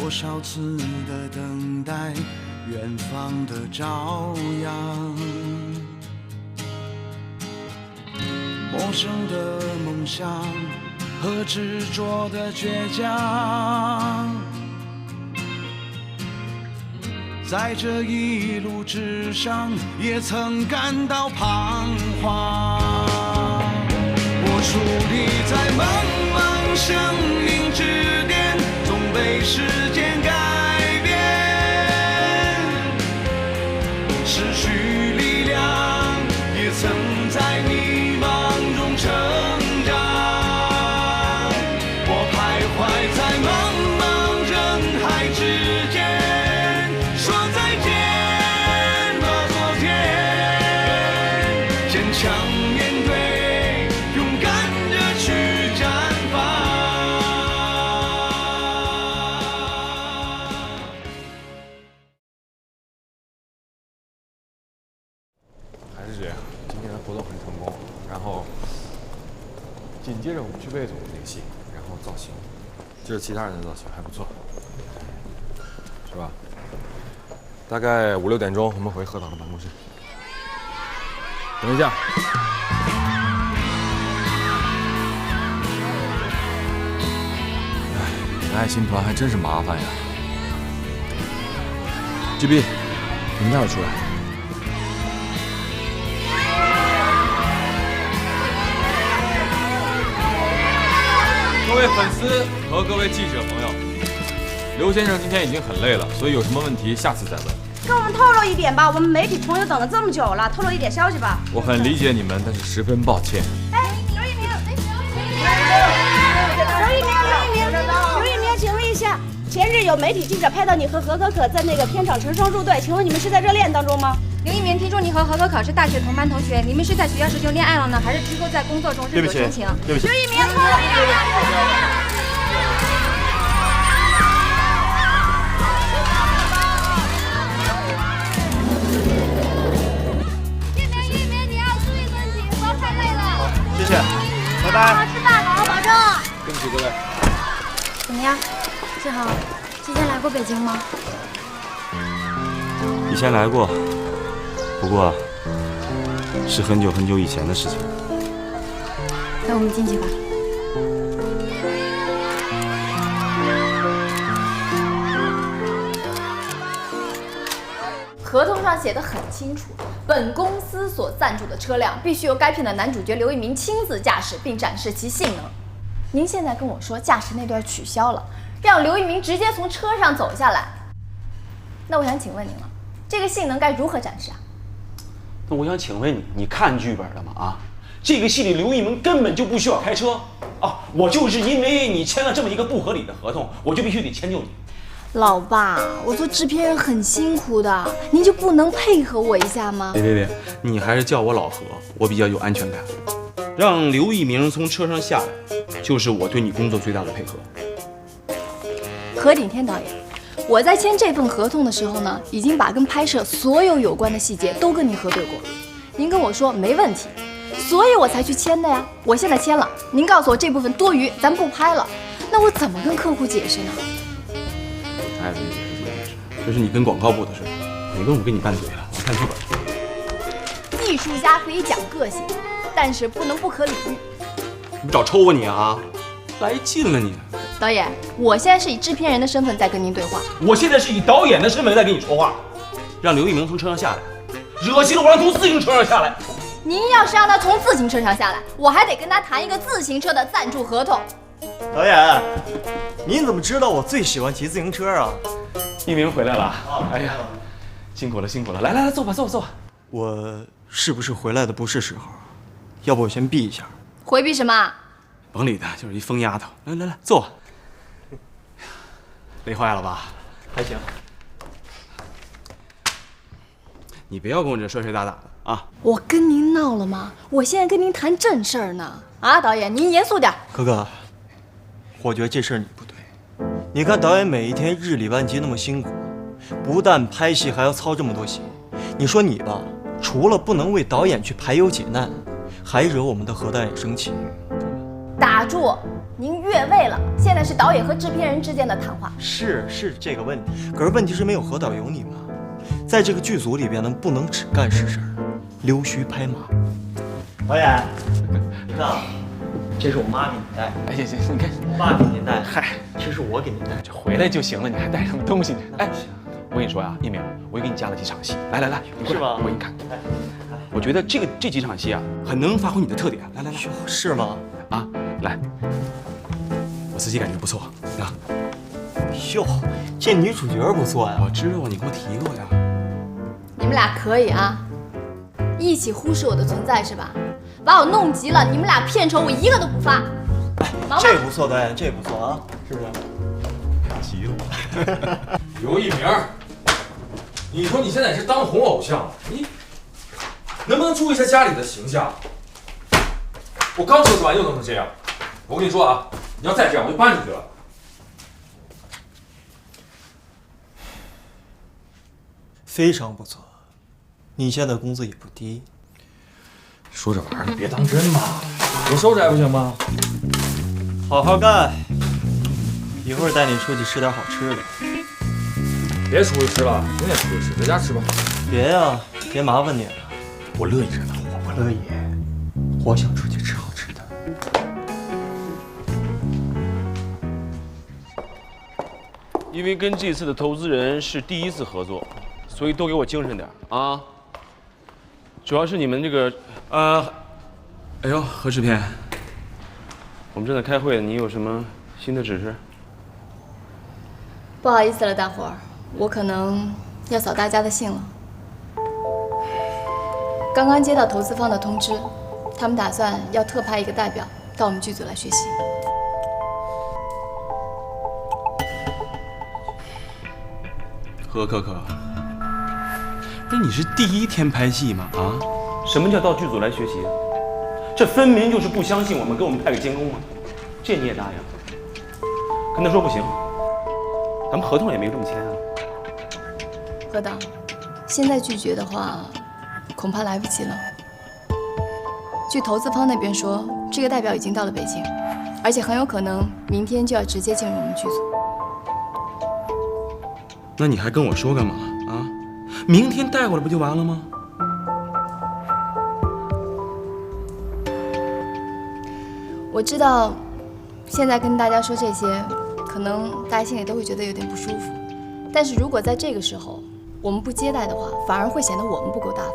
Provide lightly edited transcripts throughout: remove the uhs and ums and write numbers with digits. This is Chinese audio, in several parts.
多少次的等待，远方的朝阳，陌生的梦想和执着的倔强，在这一路之上也曾感到彷徨。我伫立在茫茫生命之巅，总被时间改变，失去力量也曾在迷茫中成长。我徘徊在茫茫人海之间，说再见吧昨天，坚强面对，勇敢地去绽放。还是这样，今天的活动很成功，然后紧接着我们去魏总的那个戏，然后造型，这是其他人的造型，还不错，是吧？大概5、6点钟，我们回贺导的办公室。等一下。哎，爱心团还真是麻烦呀。GB， 你们待会儿出来。各位粉丝和各位记者朋友，刘先生今天已经很累了，所以有什么问题下次再问。跟我们透露一点吧，我们媒体朋友等了这么久了，透露一点消息吧。我很理解你们，但是十分抱歉。哎，刘一鸣，请问一下，前日有媒体记者拍到你和何可可在那个片场成双入对，请问你们是在热恋当中吗？刘一鸣，听说你和何可可是大学同班同学，你们是在学校时就恋爱了呢，还是之后在工作中日久生情？对不起，刘一鸣，透露一点。谢谢，拜拜。好好吃饭，好好保重。对不起各位。怎么样，志豪，之前来过北京吗？以前来过，不过是很久很久以前的事情。那我们进去吧。合同上写的很清楚，本公司所赞助的车辆必须由该片的男主角刘一鸣亲自驾驶，并展示其性能。您现在跟我说驾驶那段取消了，让刘一鸣直接从车上走下来，那我想请问您了，这个性能该如何展示啊？那我想请问你，你看剧本了吗？啊，这个戏里刘一鸣根本就不需要开车啊！我就是因为你签了这么一个不合理的合同，我就必须得迁就你。老爸，我做制片人很辛苦的，您就不能配合我一下吗？别，你还是叫我老何，我比较有安全感。让刘一鸣从车上下来，就是我对你工作最大的配合。何顶天导演，我在签这份合同的时候呢，已经把跟拍摄所有有关的细节都跟您核对过，您跟我说没问题，所以我才去签的呀。我现在签了，您告诉我这部分多余，咱不拍了，那我怎么跟客户解释呢？哎，怎么解释？这是你跟广告部的事，你跟我跟你拌嘴了，我看剧本。艺术家可以讲个性，但是不能不可理喻。你找抽啊你啊！来劲了你！导演，我现在是以制片人的身份在跟您对话。我现在是以导演的身份在跟你说话。让刘一鸣从车上下来，惹急了我让从自行车上下来。您要是让他从自行车上下来，我还得跟他谈一个自行车的赞助合同。导演，您怎么知道我最喜欢骑自行车啊？一鸣回来了，哎呀，辛苦了辛苦了，来坐吧坐吧坐吧。我是不是回来的不是时候？要不我先避一下。回避什么？甭理他，就是一疯丫头。来坐吧。累坏了吧？还行。你不要跟我这摔摔打打的啊！我跟您闹了吗？我现在跟您谈正事儿呢。啊，导演，您严肃点。可可，我觉得这事儿你不对。你看导演每一天日理万机那么辛苦，不但拍戏还要操这么多心。你说你吧，除了不能为导演去排忧解难，还惹我们的何导演生气。打住！您越位了。现在是导演和制片人之间的谈话。是这个问题，可是问题是没有何导有你吗？在这个剧组里边呢，不能只干实事，溜须拍马。导演，你看啊，这是我妈给你带。哎呀，行，你看，我爸给你带。嗨，这是我给你带。这回来就行了，你还带什么东西呢？哎，我跟你说呀，一鸣，我又给你加了几场戏。来，你过来，是吗？我给你看。我觉得这几场戏啊，很能发挥你的特点。来，是吗？啊，来，我自己感觉不错啊。哟，这女主角不错呀。我知道啊，你给我提过呀。你们俩可以啊，一起忽视我的存在是吧？把我弄急了，你们俩片酬我一个都不发。忙吧。这不错，导演，这不错啊，是不是？急了。刘一鸣，你说你现在是当红偶像，你能不能注意一下家里的形象？我刚收拾完又弄成这样，我跟你说啊，你要再这样我就搬出去了。非常不错，你现在工资也不低。说这玩意儿别当真嘛，我收拾还不行吗？好好干，一会儿带你出去吃点好吃的。别出去吃了，明天出去吃，在家吃吧。别呀，别麻烦你了。我乐意着呢，我不乐意，我想出去吃好吃的。因为跟这次的投资人是第一次合作，所以都给我精神点啊。主要是你们这个哎呦，何制片，我们正在开会，你有什么新的指示？不好意思了，大伙儿，我可能要扫大家的兴了。刚刚接到投资方的通知，他们打算要特派一个代表到我们剧组来学习。何可可，不是你是第一天拍戏吗？啊，什么叫到剧组来学习？这分明就是不相信我们，给我们派个监工啊！这你也答应？跟他说不行，咱们合同也没这么签啊。何导，现在拒绝的话，恐怕来不及了。据投资方那边说，这个代表已经到了北京，而且很有可能明天就要直接进入我们剧组。那你还跟我说干嘛啊？明天带过来不就完了吗？我知道，现在跟大家说这些，可能大家心里都会觉得有点不舒服。但是如果在这个时候我们不接待的话，反而会显得我们不够大方，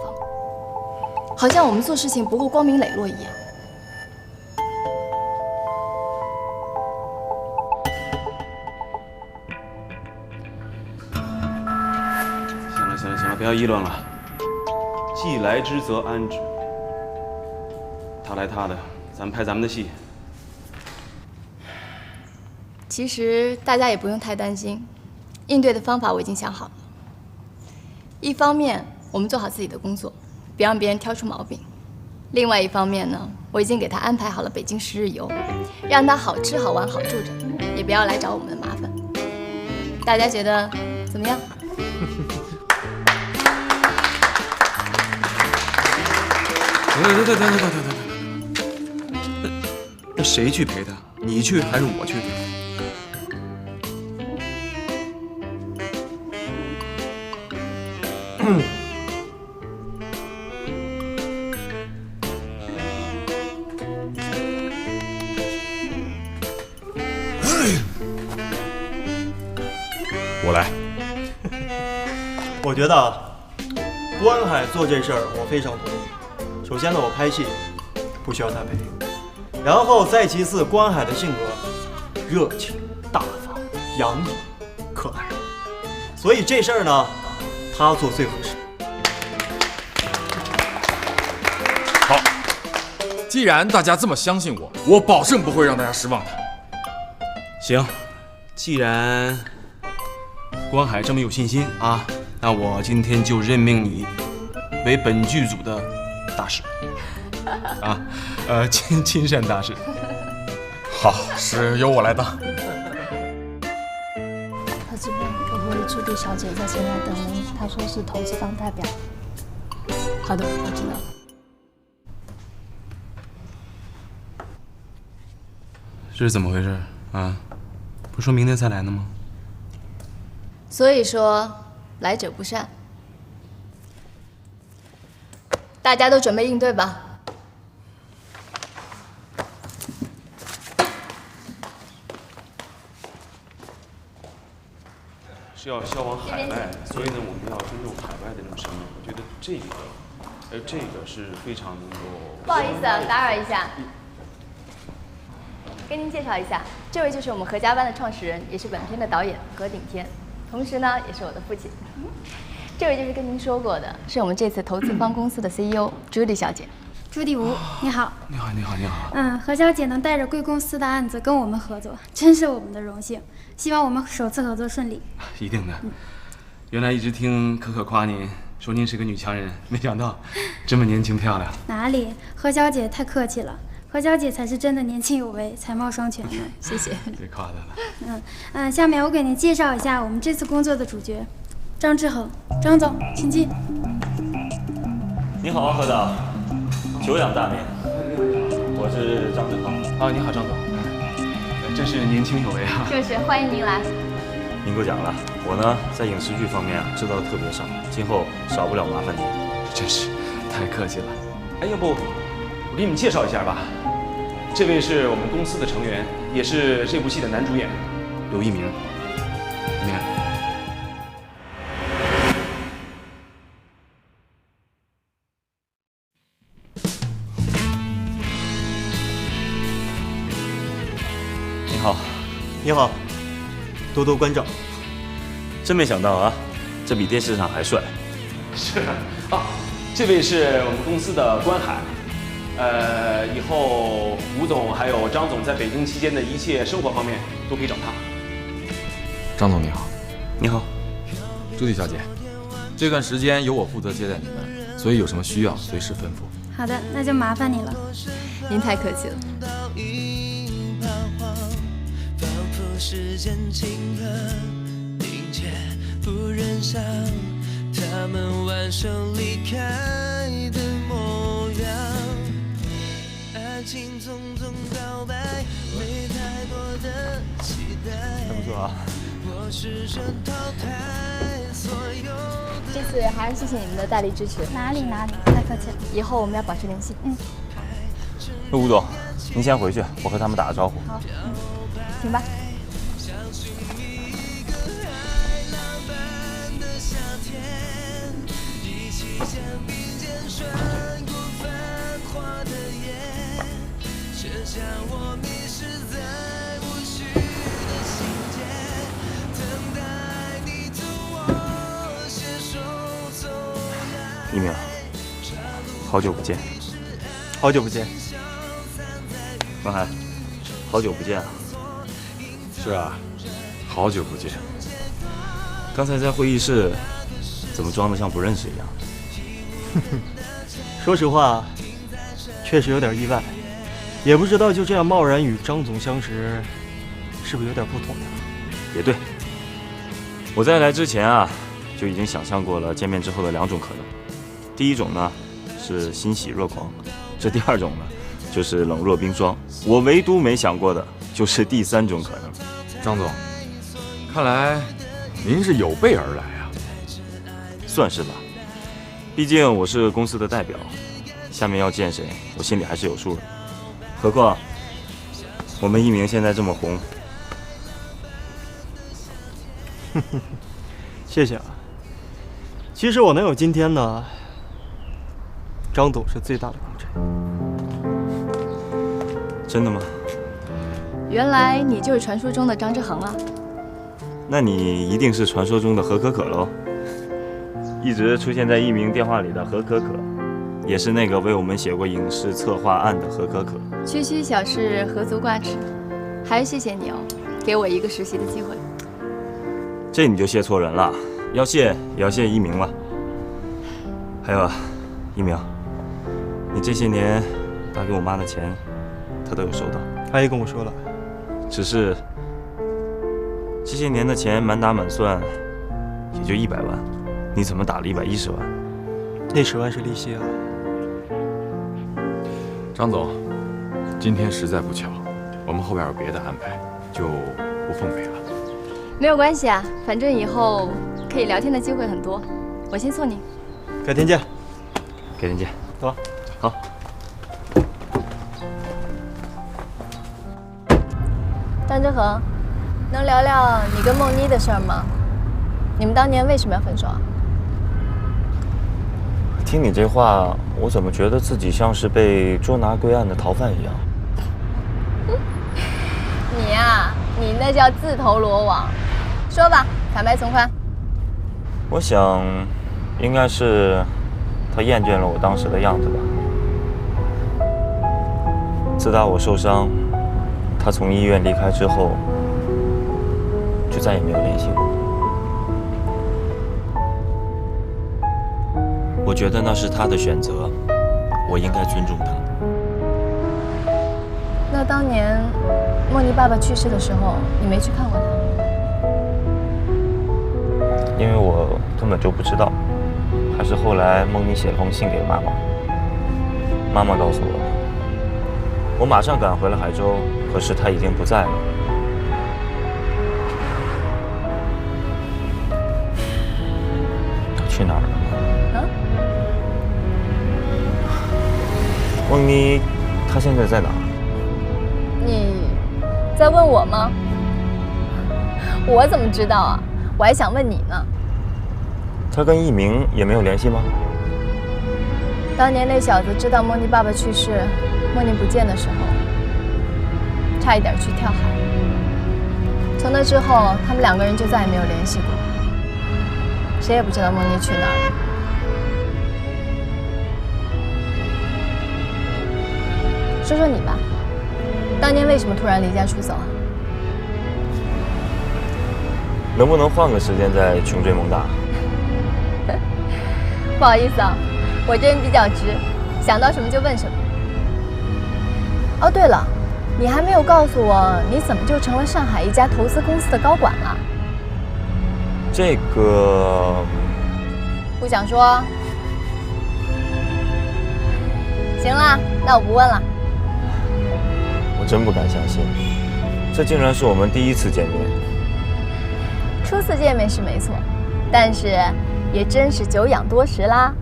好像我们做事情不够光明磊落一样。行了，不要议论了。既来之则安之，他来他的，咱们拍咱们的戏。其实大家也不用太担心，应对的方法我已经想好了。一方面，我们做好自己的工作，别让别人挑出毛病；另外一方面呢，我已经给他安排好了北京10日游，让他好吃好玩好住着，也不要来找我们的麻烦。大家觉得怎么样？等，那谁去陪他？你去还是我去？我来。我觉得啊，关海做这事儿我非常同意。首先呢，我拍戏不需要他陪，然后再其次，关海的性格热情、大方、洋溢、可爱，所以这事儿呢，他做最合适。好，既然大家这么相信我，我保证不会让大家失望的。行，既然关海这么有信心啊，那我今天就任命你为本剧组的大使啊，亲善大使。好，是由我来当。何志斌，我会助理小姐在前台等您，她说是投资方代表。好的，我知道了。这是怎么回事啊？不是说明天才来呢吗？所以说，来者不善。大家都准备应对吧。是要销往海外，所以呢，我们要尊重海外的这种声音。我觉得这个是非常能够。不好意思啊，打扰一下。跟您介绍一下，这位就是我们何家班的创始人，也是本片的导演葛顶天，同时呢，也是我的父亲。这位就是跟您说过的，是我们这次投资方公司的 CEO 朱迪小姐。朱迪吴，你好。你好，你好，你好。何小姐能带着贵公司的案子跟我们合作，真是我们的荣幸。希望我们首次合作顺利。一定的。原来一直听可可夸您，说您是个女强人，没想到这么年轻漂亮。哪里，何小姐太客气了。何小姐才是真的年轻有为，才貌双全呢。谢谢。别夸她了。下面我给您介绍一下我们这次工作的主角，张志恒，张总，请进。你好，何导，久仰大名，我是张志恒。你好，张总，真是年轻有为啊。就是，欢迎您来。您过奖了，我呢在影视剧方面知道的特别少，今后少不了麻烦您。真是太客气了。要不我给你们介绍一下吧。这位是我们公司的成员，也是这部戏的男主演，刘一鸣。一鸣。你好，你好，多多关照。真没想到啊，这比电视上还帅。是啊，这位是我们公司的关海。以后吴总还有张总在北京期间的一切生活方面都可以找他。张总你好。你好。朱迪小姐，这段时间由我负责接待你们，所以有什么需要随时吩咐。好的，那就麻烦你了。您太客气了。仿佛时间静了，凝结不忍想他们挽手离开的模样。爱情匆匆告白，没太多的期待。还不错啊。我试着淘汰所有的。这次还是谢谢你们的大力支持。哪里，太客气了。以后我们要保持联系。吴总，您先回去，我和他们打个招呼。好，行吧。一鸣，好久不见。好久不见。关海，好久不见啊。是啊，好久不见。刚才在会议室，怎么装得像不认识一样？说实话，确实有点意外，也不知道就这样贸然与张总相识，是不是有点不妥呢？也对，我在来之前啊，就已经想象过了见面之后的两种可能。第一种呢是欣喜若狂，这第二种呢就是冷若冰霜。我唯独没想过的就是第三种可能。张总，看来您是有备而来啊。算是吧，毕竟我是公司的代表，下面要见谁，我心里还是有数的。何况我们一鸣现在这么红。谢谢啊。其实我能有今天呢，张总是最大的功臣。真的吗？原来你就是传说中的张志恒啊。那你一定是传说中的何可可喽。一直出现在一鸣电话里的何可可，也是那个为我们写过影视策划案的何可可。区区小事，何足挂齿。还是谢谢你哦，给我一个实习的机会。这你就谢错人了，要谢也要谢一鸣了。还有啊，一鸣，你这些年打给我妈的钱，她都有收到。阿姨跟我说了，只是这些年的钱满打满算也就100万，你怎么打了110万？那10万是利息啊。张总，今天实在不巧，我我们后边有别的安排，就不奉陪了。没有关系啊，反正以后可以聊天的机会很多。我先送你。改天见。改天见。走吧。好。张之恒，能聊聊你跟梦妮的事儿吗？你们当年为什么要分手啊？听你这话，我怎么觉得自己像是被捉拿归案的逃犯一样？你呀，你那叫自投罗网。说吧，坦白从宽。我想，应该是他厌倦了我当时的样子吧。自打我受伤，他从医院离开之后，就再也没有联系过。我觉得那是他的选择，我应该尊重他。那当年梦妮爸爸去世的时候，你没去看过他？因为我根本就不知道，还是后来梦妮写了封信给妈妈，妈妈告诉我的。我马上赶回了海州，可是他已经不在了。他去哪儿了？啊？梦妮，她现在在哪儿？你在问我吗？我怎么知道啊？我还想问你呢。她跟一鸣也没有联系吗？当年那小子知道梦妮爸爸去世，梦妮不见的时候，差一点去跳海。从那之后，他们两个人就再也没有联系过，谁也不知道梦妮去哪儿了。说说你吧，当年为什么突然离家出走啊？能不能换个时间再穷追猛打？不好意思啊，我这人比较直，想到什么就问什么。哦，对了，你还没有告诉我，你怎么就成了上海一家投资公司的高管了？这个不想说？行了，那我不问了。我真不敢相信，这竟然是我们第一次见面。初次见面是没错，但是也真是久仰多时啦。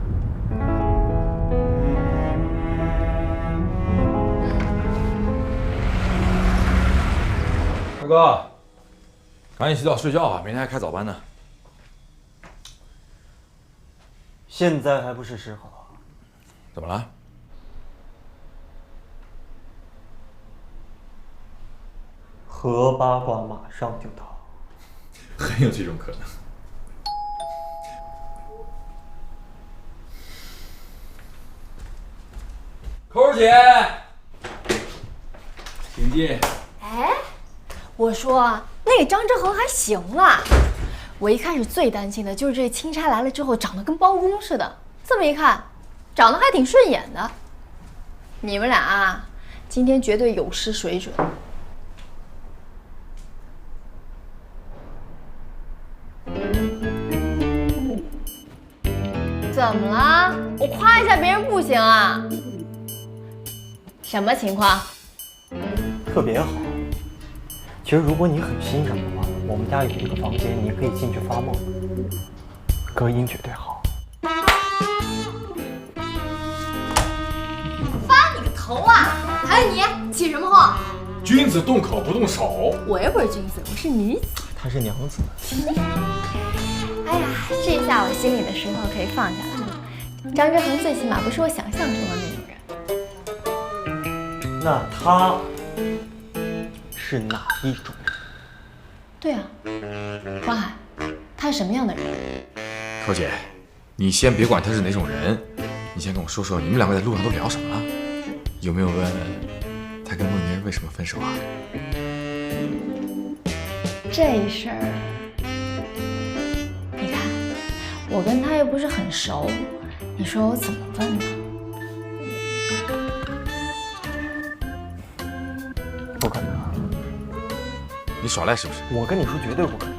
二哥，赶紧洗澡睡觉啊，明天还开早班呢。现在还不是时候。怎么了？何八卦马上就到。很有这种可能。扣儿姐，请进。哎，我说那个张之恒还行啦。我一开始最担心的就是这钦差来了之后长得跟包公似的，这么一看，长得还挺顺眼的。你们俩啊，今天绝对有失水准。怎么了？我夸一下别人不行啊？什么情况？特别好。其实如果你很欣赏的话，我们家有一个房间，你可以进去发梦，隔音绝对好。发你个头啊！还有你起什么哄？君子动口不动手。我又不是君子，我是女子。她是娘子。哎呀，这一下我心里的石头可以放下来了。张之恒最起码不是我想象中的那种人。那他是哪一种人？对啊，黄海，他是什么样的人？扣姐，你先别管他是哪种人，你先跟我说说你们两个在路上都聊什么了？有没有问他跟梦妮为什么分手啊？这事儿，你看，我跟他又不是很熟，你说我怎么问呢？不可能！你耍赖是不是？我跟你说，绝对不可能！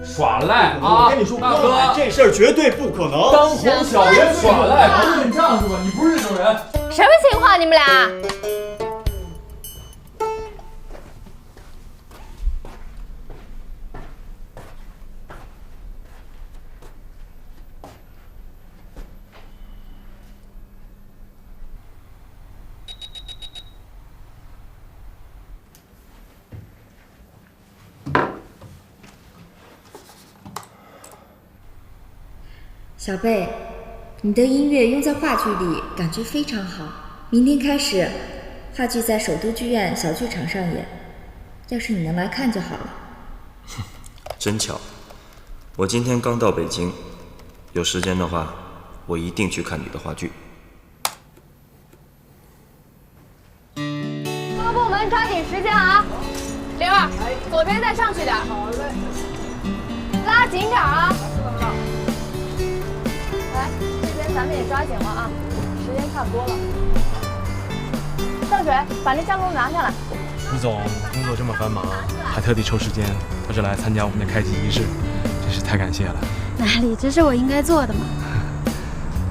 耍赖啊！我跟你说，大哥，这事儿绝对不可能！当红小爷耍赖，不是你这样是吧？你不是这种人。什么情况？你们俩？小贝，你的音乐用在话剧里，感觉非常好。明天开始，话剧在首都剧院小剧场上演，要是你能来看就好了。真巧，我今天刚到北京，有时间的话，我一定去看你的话剧。各部门抓紧时间啊！02，左边再上去点。好嘞。拉紧点啊！来，这边咱们也抓紧了啊，时间差不多了。邓水，把那香炉拿下来。李总工作这么繁忙，还特地抽时间到这来参加我们的开机仪式，真是太感谢了。哪里，这是我应该做的嘛。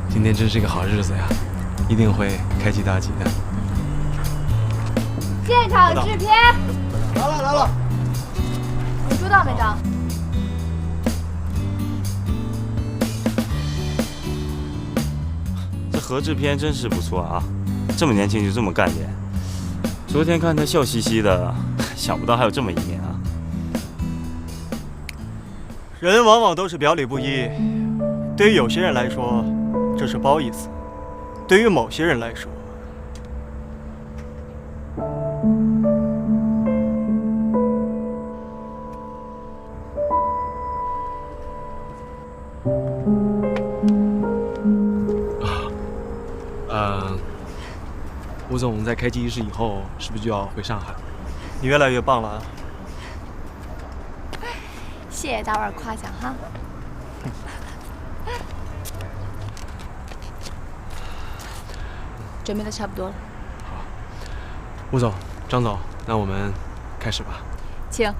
今天真是一个好日子呀，一定会开机大吉的。现场制片，来了，你收到没到？这何制片真是不错啊，这么年轻就这么干练。昨天看他笑嘻嘻的，想不到还有这么一面啊。人往往都是表里不一，对于有些人来说，这是褒义词；对于某些人来说，吴总在开机仪式以后，是不是就要回上海？你越来越棒了啊！谢谢大腕夸奖哈。准备的差不多了。好，吴总、张总，那我们开始吧。请。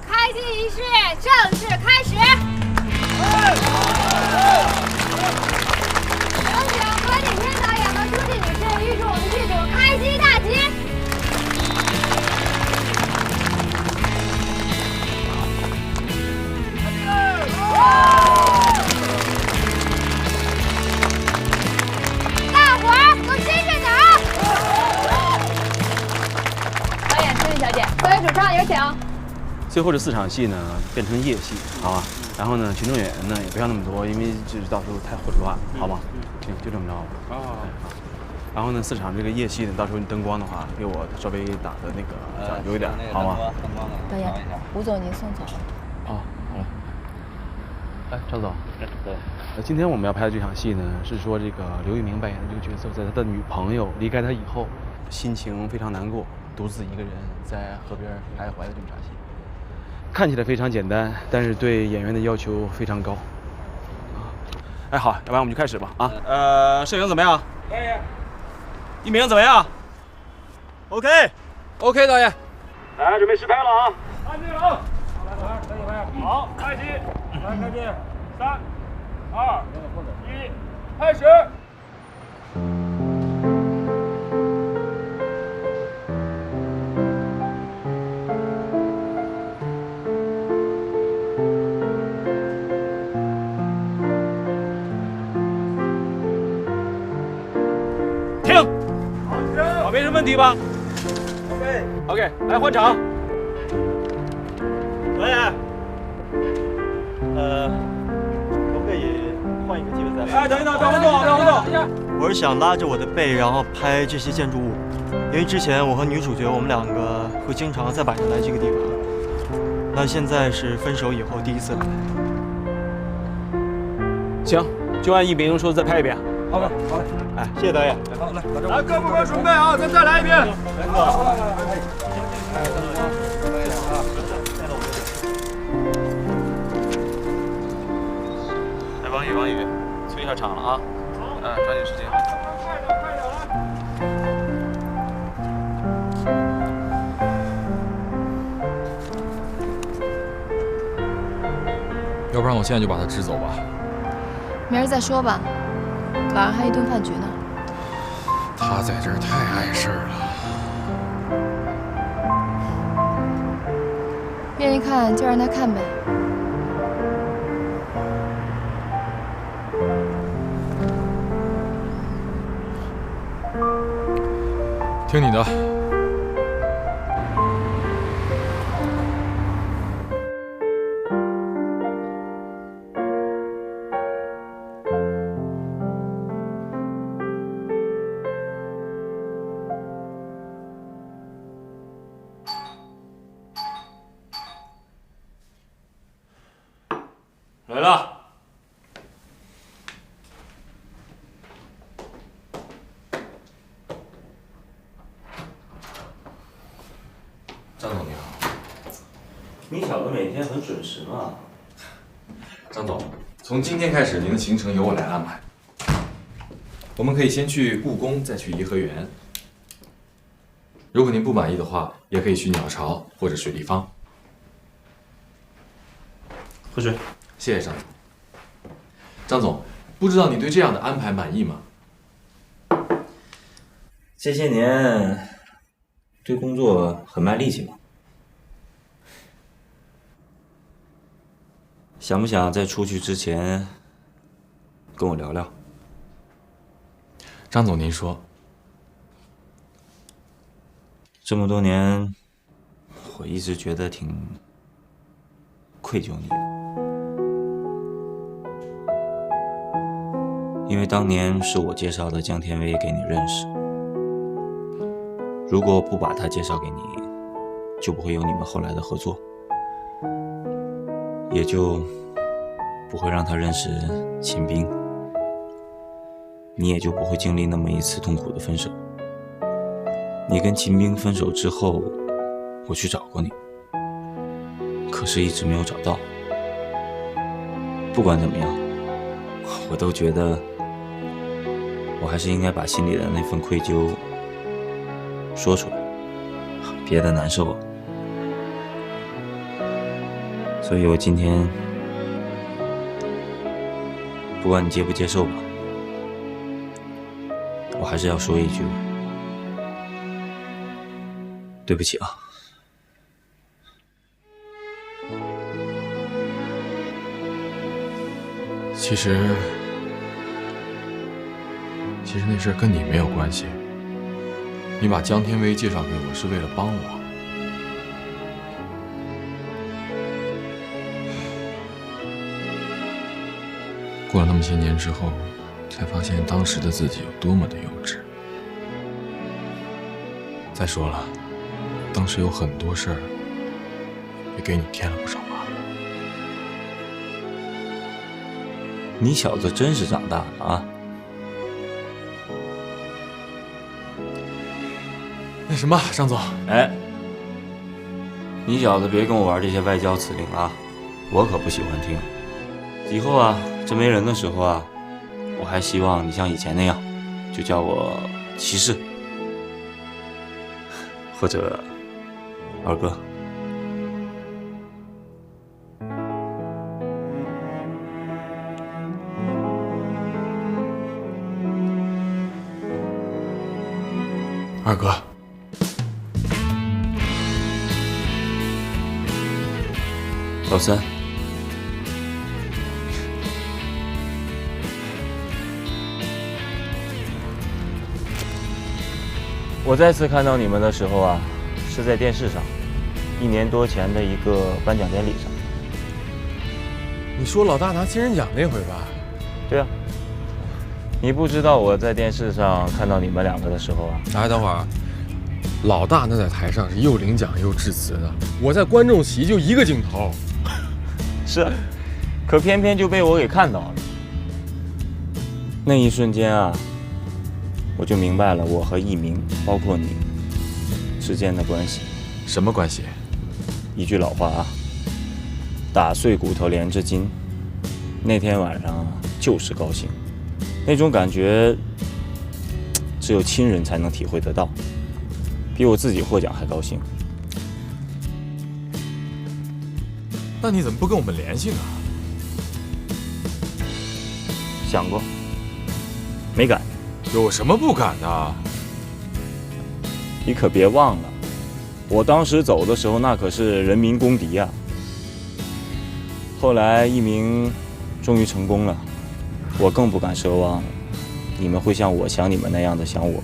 开机仪式正式开始。有请何景天导演和书记女士预祝我们剧组开机大吉。大伙儿都精神点啊！导演、书记小姐，作为主唱有请。最后这4场戏呢变成夜戏，好吧？然后呢，群众演员呢也不要那么多，因为就是到时候太混乱，好吗？就这么着吧。好。然后呢，4场这个夜戏呢，到时候灯光的话，给我稍微打的那个讲究一点，好吗？导演，吴总已经送走了。哦，好了。哎，赵总。对。今天我们要拍的这场戏呢，是说这个刘玉明扮演的这个角色，在他的女朋友离开他以后，心情非常难过，独自一个人在河边徘徊的这么场戏。看起来非常简单，但是对演员的要求非常高。哎，好，要不然我们就开始吧。啊，摄影怎么样？可以。一鸣怎么样 ？OK， 导演。来，准备试拍了啊！安静啊！可以拍。好，开机，来开机，3、2、1，开始。没什么问题吧 ？OK， 来换场。导演，可不可以换一个机位再来？哎，等一等，张红总。我是想拉着我的背，然后拍这些建筑物，因为之前我和女主角我们2个会经常在晚上来这个地方，那现在是分手以后第一次来。行，就按一鸣说的再拍一遍。好嘞。哎，谢谢导演。好，来，各部门准备啊，咱再来一遍。哎，王宇，催一下场了啊！抓紧时间。要不然我现在就把他支走吧。明儿再说吧，晚上还一顿饭局呢。他在这儿太碍事儿了。愿意看就让他看呗。听你的。来了。张总你好。你小子每天很准时嘛。张总，从今天开始，您的行程由我来安排。我们可以先去故宫，再去颐和园。如果您不满意的话，也可以去鸟巢或者水立方。喝水。谢谢张总。张总，不知道你对这样的安排满意吗？这些年对工作很卖力气吗？想不想在出去之前跟我聊聊？张总，您说。这么多年，我一直觉得挺愧疚你的，因为当年是我介绍的江天威给你认识，如果不把他介绍给你，就不会有你们后来的合作，也就不会让他认识秦兵，你也就不会经历那么一次痛苦的分手。你跟秦兵分手之后，我去找过你，可是一直没有找到。不管怎么样，我都觉得我还是应该把心里的那份愧疚说出来，别的难受啊。所以我今天不管你接不接受吧，我还是要说一句对不起啊。其实那事跟你没有关系。你把江天威介绍给我是为了帮我。过了那么些年之后，才发现当时的自己有多么的幼稚。再说了，当时有很多事儿也给你添了不少麻烦。你小子真是长大了啊！那什么，张总，哎，你小子别跟我玩这些外交辞令啊，我可不喜欢听。以后啊，真没人的时候啊，我还希望你像以前那样，就叫我骑士，或者二哥。二哥，老三，我再次看到你们的时候啊，是在电视上，1年多前的一个颁奖典礼上。你说老大拿金人奖那回吧？对啊。你不知道我在电视上看到你们两个的时候啊？哎，等会儿，老大那在台上是又领奖又致辞的，我在观众席就一个镜头。是啊，可偏偏就被我给看到了。那一瞬间啊，我就明白了我和一鸣，包括你之间的关系。什么关系？一句老话啊，打碎骨头连着筋。那天晚上就是高兴。那种感觉，只有亲人才能体会得到，比我自己获奖还高兴。那你怎么不跟我们联系呢？想过，没敢。有什么不敢的？你可别忘了，我当时走的时候，那可是人民公敌啊。后来一鸣终于成功了。我更不敢奢望你们会像我想你们那样的想我。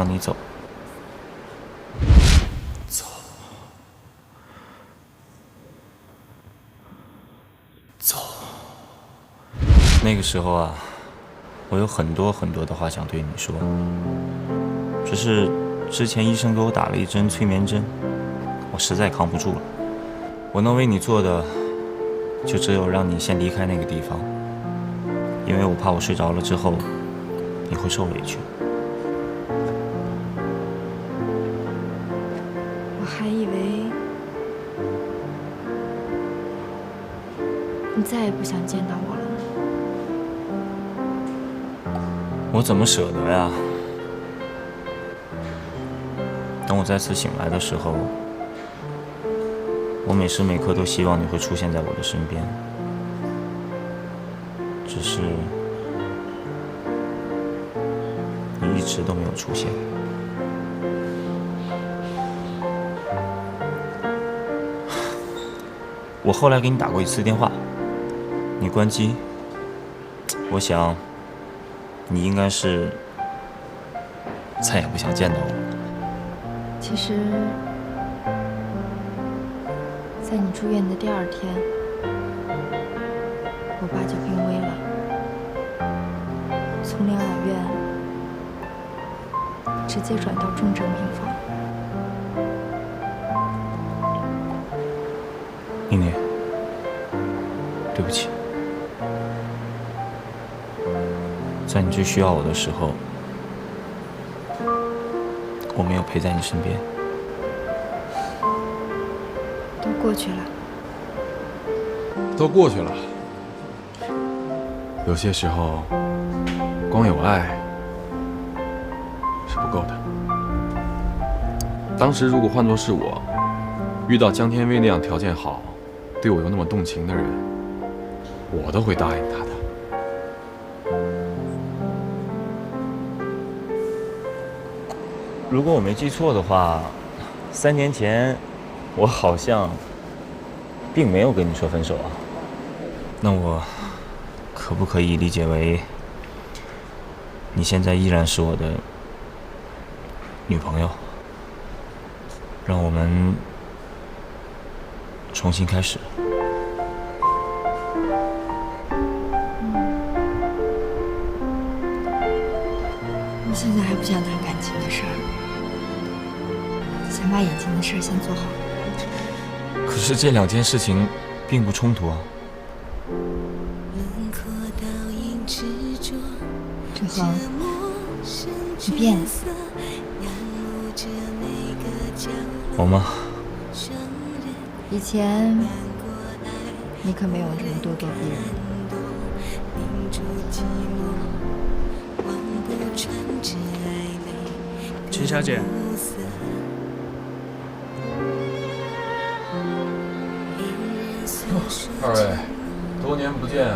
让你走。走。那个时候啊，我有很多的话想对你说，只是之前医生给我打了一针催眠针，我实在扛不住了。我能为你做的，就只有让你先离开那个地方，因为我怕我睡着了之后，你会受委屈。我还以为你再也不想见到我了呢。我怎么舍得呀？等我再次醒来的时候，我每时每刻都希望你会出现在我的身边，只是你一直都没有出现。我后来给你打过一次电话，你关机，我想你应该是再也不想见到我了。其实，在你住院的第2天，我爸就病危了，从疗养院直接转到重症病房。宁宁，对不起，在你最需要我的时候，我没有陪在你身边。都过去了。都过去了。有些时候，光有爱是不够的。当时如果换作是我，遇到江天威那样条件好，对我又那么动情的人，我都会答应他的。如果我没记错的话，3年前我好像并没有跟你说分手啊。那我可不可以理解为你现在依然是我的女朋友？让我们重新开始。我现在还不想谈感情的事儿，先把眼前的事儿先做好。可是这2件事情并不冲突啊。志恒，你变了。我吗？以前你可没有这么咄咄逼人。秦小姐，二位，多年不见，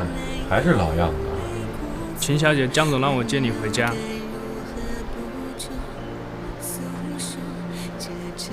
还是老样子。秦小姐，江总让我接你回家。